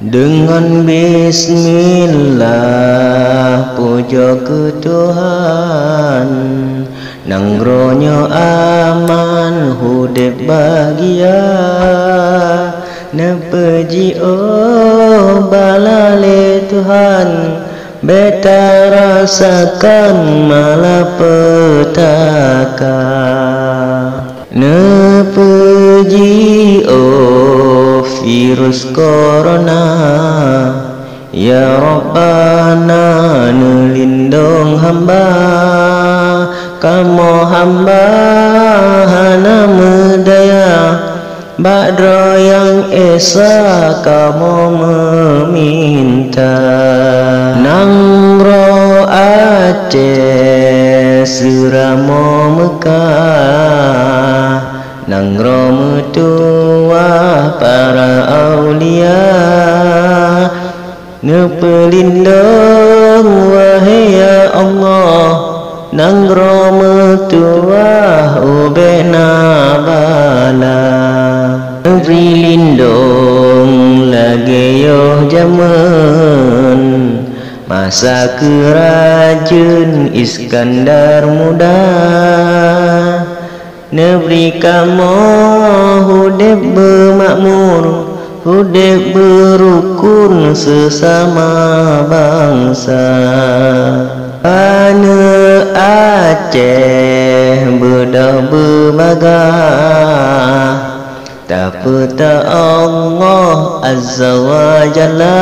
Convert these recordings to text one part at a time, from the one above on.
Dengan bismillah puja ke Tuhan, nangronyo aman hudep bahagia, nepeji balale Tuhan, beta rasakan malapetaka. Nepeji virus corona, ya Rabbana nelindung hamba, kamu hamba hana medaya, badro yang esa kamu meminta. Nangro Aceh suramo Mekah, nangro metuah para aulia, nepelindung wahai ya Allah, nangro metuah ubena bala, beri lindung lagi yo zaman, masa kerajaan Iskandar Muda, neberi kamu hudep bermakmur, hudep berukun sesama bangsa. Ane Aceh bedah berbagah, tak peta Allah Azza wa Jalla,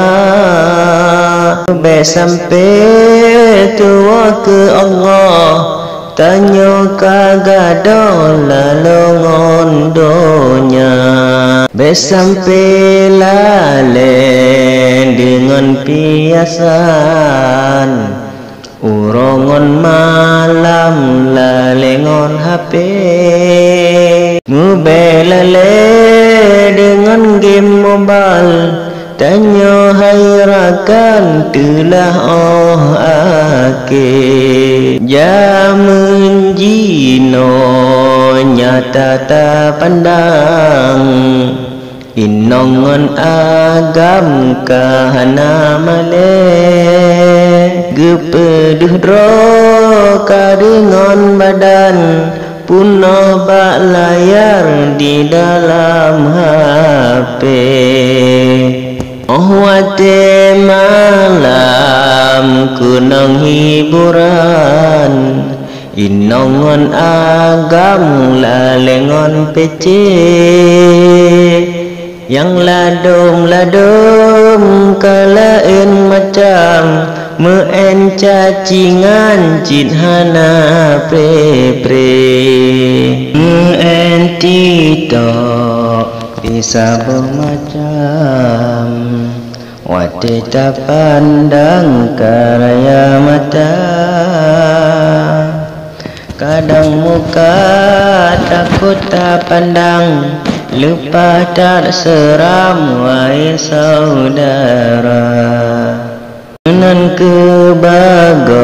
be sampai tua ke Allah, tanyo kagado lalongon donya, be sampai lalen dengan piasan, urongon malam lalengon HP, ngubelale dengan game mobile, tanyo hairakan telah ake, jamun jino nyata tak pandang, inongon agam kahana male, gepeduh dro kadengon badan, puno bak layar di dalam HP. Oh wate malam kunang hiburan, inongon agam lalengon pece, yang ladom kalaen macam meen cacingan cinhana pre meen tito bisa bermacam, wate tak pandang karaya mata, kadang muka takut tak pandang, lupa tak seram wahai saudara. Nan kebagodum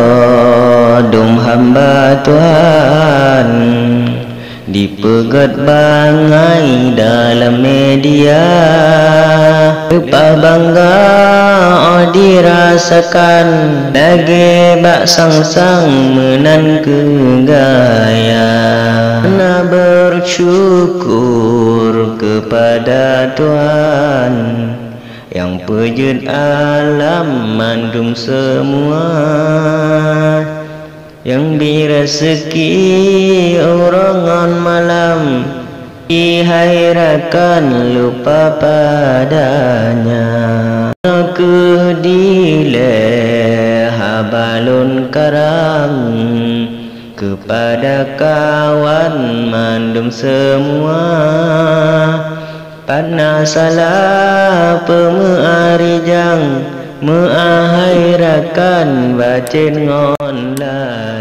hamba Tuhan, dipegat bangai dalam media, lupa bangga dirasakan, lagi bak sang-sang menan kegaya. Na bersyukur kepada Tuhan yang pejut alam mandum semua, yang birezeki orangan malam, dihairakan lupa padanya. Kedile habalun karang, kepada kawan mandum semua, panas salah pemearijang, meahairakan bacin ngon lai.